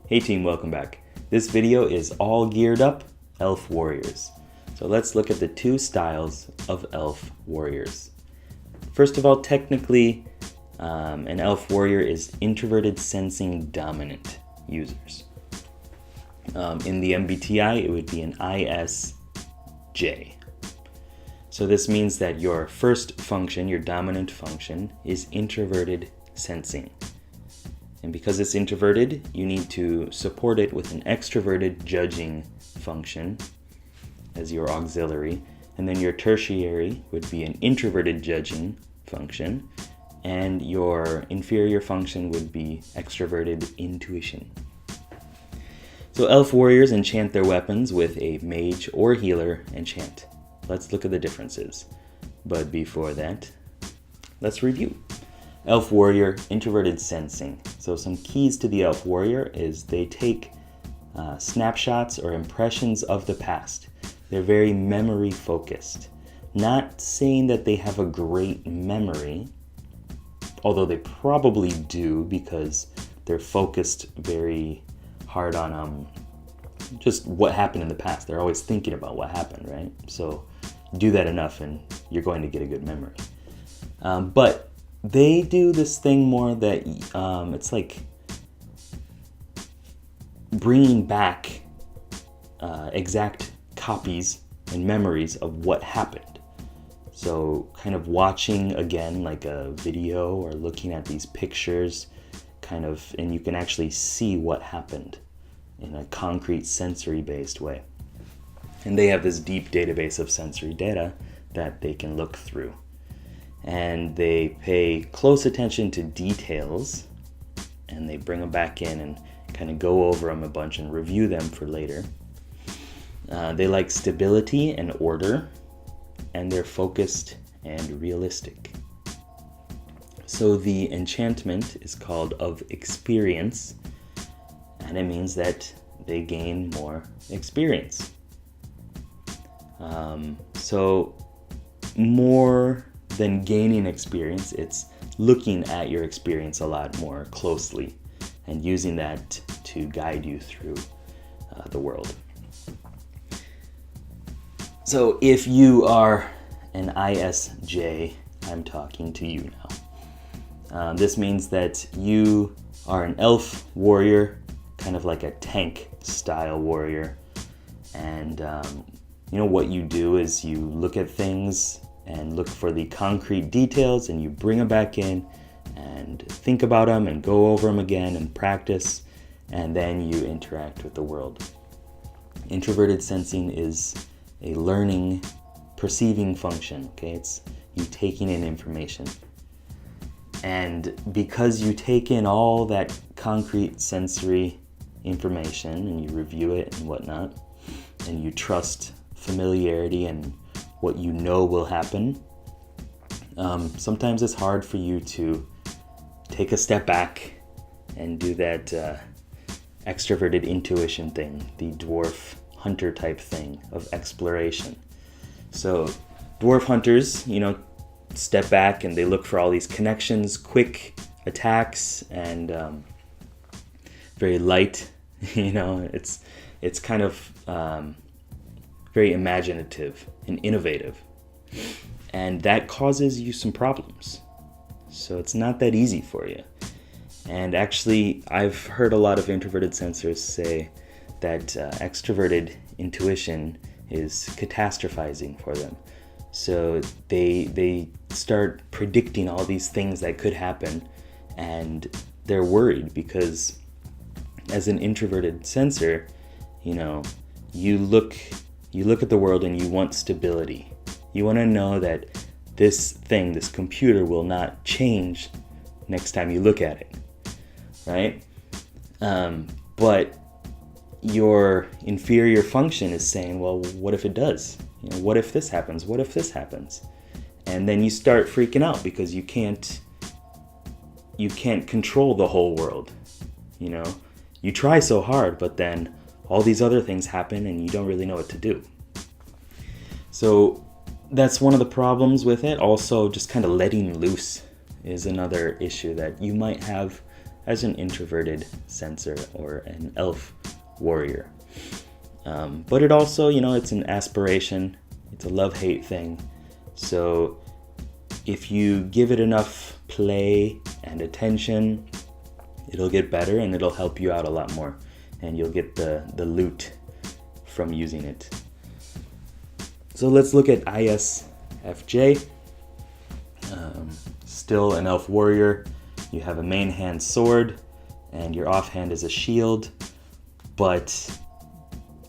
Hey team, welcome back. This video is all geared up elf warriors. So let's look at the two styles of elf warriors. First of all, technically, an elf warrior is introverted sensing dominant users. In the MBTI, it would be an ISJ. So this means that your first function, your dominant function, is introverted sensing. And because it's introverted, you need to support it with an extroverted judging function as your auxiliary. And then your tertiary would be an introverted judging function. And your inferior function would be extroverted intuition. So elf warriors enchant their weapons with a mage or healer enchant. Let's look at the differences. But before that, let's review. Elf warrior, introverted sensing. So some keys to the elf warrior is they take snapshots or impressions of the past. They're very memory focused. Not saying that they have a great memory, although they probably do because they're focused very hard on just what happened in the past. They're always thinking about what happened, right? So do that enough and you're going to get a good memory. But they do this thing more that it's like bringing back exact copies and memories of what happened. So kind of watching again like a video or looking at these pictures and you can actually see what happened in a concrete sensory based way. And they have this deep database of sensory data that they can look through. And they pay close attention to details and they bring them back in and kind of go over them a bunch and review them for later. They like stability and order, and they're focused and realistic. So the enchantment is called of experience, and it means that they gain more experience. So more than gaining experience, it's looking at your experience a lot more closely and using that to guide you through the world. So if you are an ISJ, I'm talking to you now. This means that you are an elf warrior, kind of like a tank style warrior. And what you do is you look at things and look for the concrete details and you bring them back in and think about them and go over them again and practice, and then you interact with the world. Introverted sensing is a learning, perceiving function, okay? It's you taking in information. And because you take in all that concrete sensory information and you review it and whatnot, and you trust familiarity and what you know will happen, sometimes it's hard for you to take a step back and do that extroverted intuition thing, the dwarf hunter type thing of exploration. So dwarf hunters, step back and they look for all these connections, quick attacks, and very light. It's kind of very imaginative and innovative, and that causes you some problems. So it's not that easy for you. And actually, I've heard a lot of introverted sensors say that extroverted intuition is catastrophizing for them. So they start predicting all these things that could happen, and they're worried because as an introverted sensor, you look at the world and you want stability. You want to know that this computer will not change next time you look at it, right? But your inferior function is saying, well, what if it does? What if this happens? What if this happens? And then you start freaking out because you can't control the whole world. You try so hard, but then all these other things happen and you don't really know what to do. So that's one of the problems with it. Also, just kind of letting loose is another issue that you might have as an introverted sensor or an elf warrior. But it also, it's an aspiration. It's a love-hate thing. So if you give it enough play and attention, it'll get better and it'll help you out a lot more. And you'll get the loot from using it. So let's look at ISxJ. Still an elf warrior. You have a main hand sword and your offhand is a shield. But,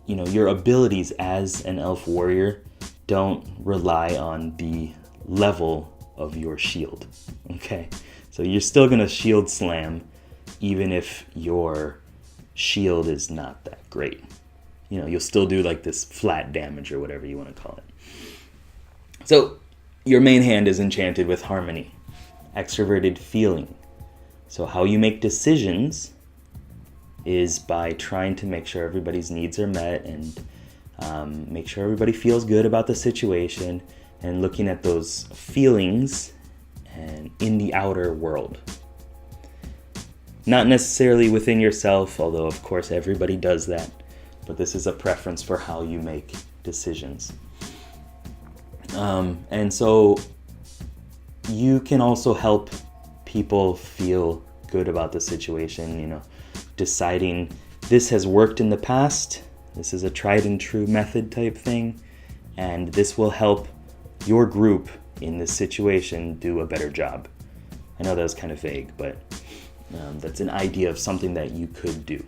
your abilities as an elf warrior don't rely on the level of your shield, okay? So you're still gonna shield slam even if your shield is not that great. You'll still do like this flat damage or whatever you want to call it. So your main hand is enchanted with harmony, extroverted feeling. So how you make decisions is by trying to make sure everybody's needs are met and make sure everybody feels good about the situation and looking at those feelings and in the outer world. Not necessarily within yourself, although of course everybody does that, but this is a preference for how you make decisions. And so you can also help people feel good about the situation, deciding this has worked in the past, this is a tried and true method type thing, and this will help your group in this situation do a better job. I know that was kind of vague, but that's an idea of something that you could do.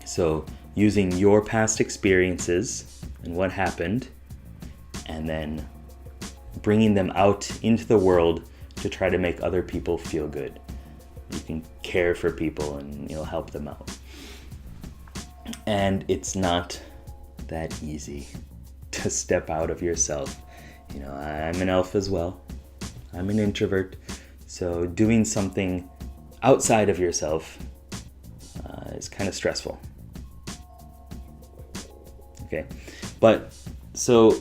So using your past experiences and what happened, and then bringing them out into the world to try to make other people feel good. You can care for people and you'll help them out. And it's not that easy to step out of yourself. I'm an elf as well. I'm an introvert. So doing something outside of yourself is kind of stressful. Okay, but so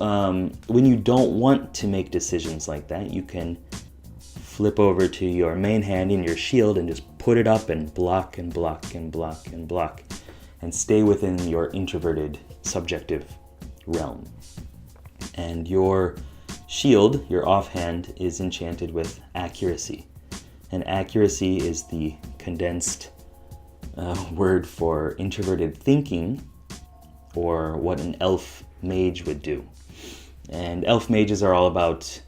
when you don't want to make decisions like that, you can flip over to your main hand in your shield and just put it up and block and block and block and block and stay within your introverted subjective realm. And your shield, your offhand, is enchanted with accuracy. And accuracy is the condensed word for introverted thinking, or what an elf mage would do. And elf mages are all about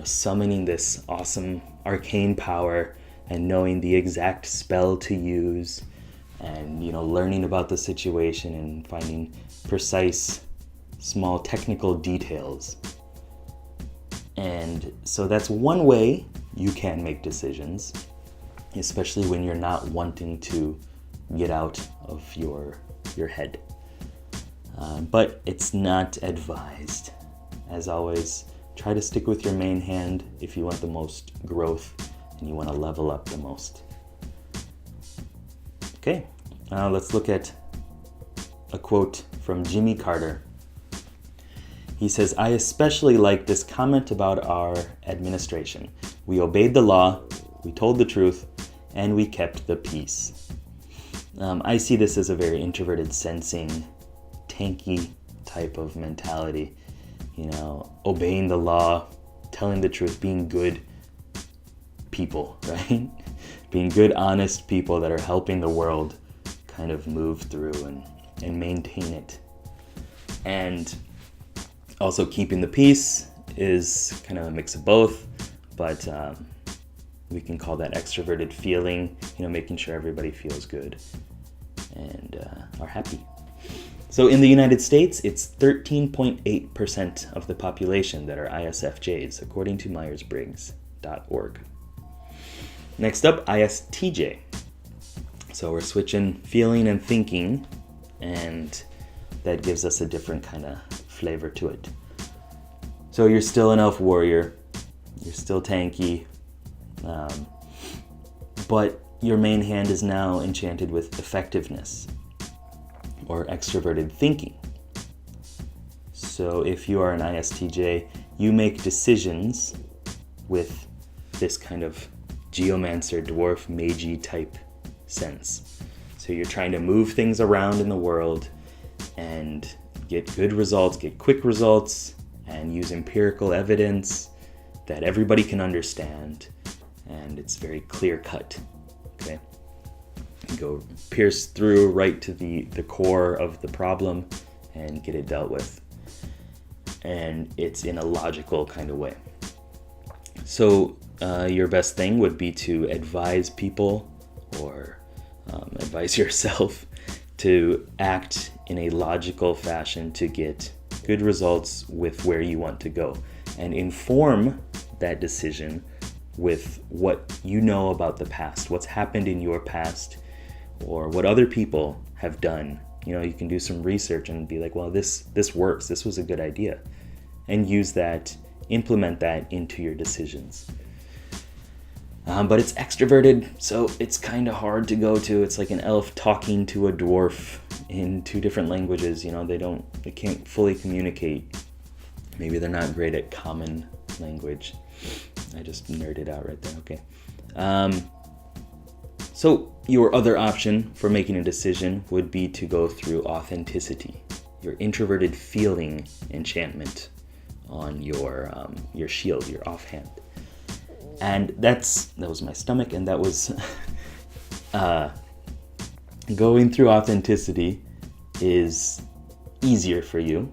summoning this awesome arcane power and knowing the exact spell to use and learning about the situation and finding precise small technical details. And so that's one way you can make decisions, especially when you're not wanting to get out of your head. But it's not advised. As always, try to stick with your main hand if you want the most growth and you want to level up the most. Okay, let's look at a quote from Jimmy Carter. He says, "I especially like this comment about our administration. We obeyed the law, we told the truth, and we kept the peace." I see this as a very introverted, sensing, tanky type of mentality. Obeying the law, telling the truth, being good people, right? Being good, honest people that are helping the world kind of move through and maintain it. And also keeping the peace is kind of a mix of both, but we can call that extroverted feeling, making sure everybody feels good and are happy. So in the United States, it's 13.8% of the population that are ISFJs, according to Myers-Briggs.org. Next up, ISTJ. So we're switching feeling and thinking, and that gives us a different kind of flavor to it. So you're still an elf warrior, you're still tanky, but your main hand is now enchanted with effectiveness, or extroverted thinking. So if you are an ISTJ, you make decisions with this kind of geomancer, dwarf, magey type sense. So you're trying to move things around in the world and get good results, get quick results, and use empirical evidence that everybody can understand, and it's very clear cut. Okay, you go pierce through right to the core of the problem and get it dealt with, and it's in a logical kind of way. So your best thing would be to advise people or advise yourself to act in a logical fashion to get good results with where you want to go, and inform that decision with what you know about the past, what's happened in your past, or what other people have done. You know, you can do some research and be like, well, this works, this was a good idea, and use that, implement that into your decisions. But it's extroverted, so it's kind of hard to go to. It's like an elf talking to a dwarf in two different languages. You know, they can't fully communicate. Maybe they're not great at common language. I just nerded out right there. Okay. So your other option for making a decision would be to go through authenticity, your introverted feeling enchantment on your shield, your offhand. And that was my stomach, and that was going through authenticity is easier for you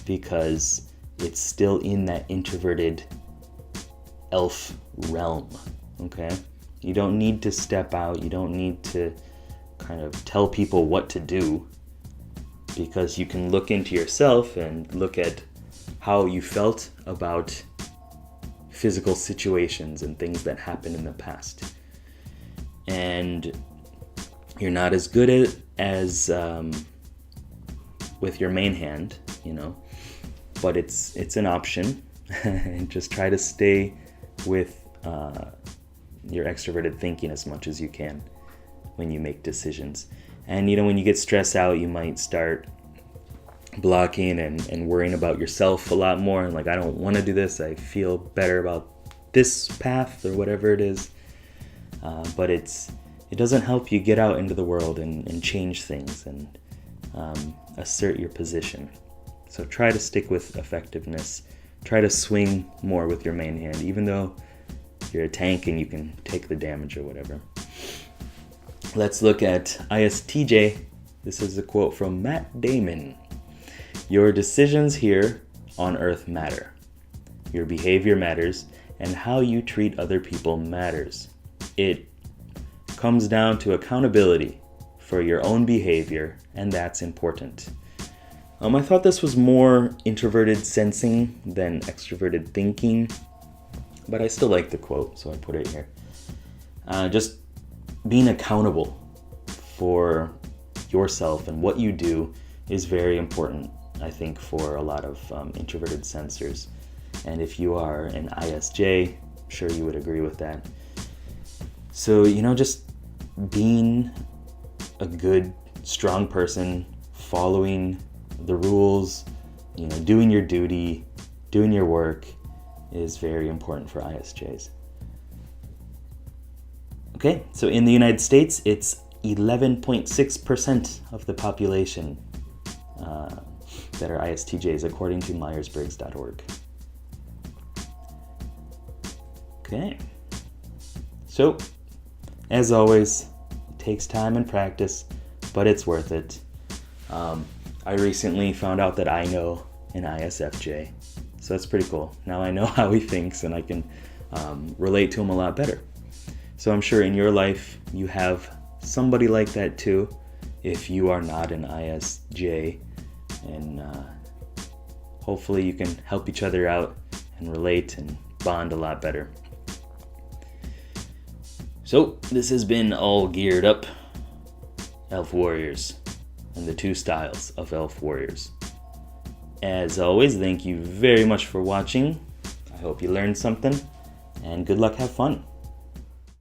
because it's still in that introverted elf realm, okay? You don't need to step out, you don't need to kind of tell people what to do, because you can look into yourself and look at how you felt about physical situations and things that happened in the past. And you're not as good at as with your main hand, you know, but it's an option. And just try to stay with your extroverted thinking as much as you can when you make decisions. And you know, when you get stressed out, you might start blocking and worrying about yourself a lot more, and like, I don't want to do this, I feel better about this path or whatever it is, but it doesn't help you get out into the world and change things and assert your position. So try to stick with effectiveness, try to swing more with your main hand, even though you're a tank and you can take the damage or whatever. Let's look at ISTJ. This is a quote from Matt Damon. Your decisions here on Earth matter. Your behavior matters, and how you treat other people matters. It comes down to accountability for your own behavior, and that's important. I thought this was more introverted sensing than extroverted thinking, but I still like the quote, so I put it here. Just being accountable for yourself and what you do is very important, I think, for a lot of introverted sensors. And if you are an ISJ, I'm sure you would agree with that. So, you know, just being a good, strong person, following the rules, you know, doing your duty, doing your work is very important for ISJs. Okay, so in the United States, it's 11.6% of the population that are ISTJs, according to Myers-Briggs.org. Okay, so as always, it takes time and practice, but it's worth it. I recently found out that I know an ISFJ, so that's pretty cool. Now I know how he thinks, and I can relate to him a lot better. So I'm sure in your life you have somebody like that too, if you are not an ISJ, and hopefully you can help each other out and relate and bond a lot better. So this has been All Geared Up, Elf Warriors, and the two styles of Elf Warriors. As always, thank you very much for watching. I hope you learned something, and good luck, have fun.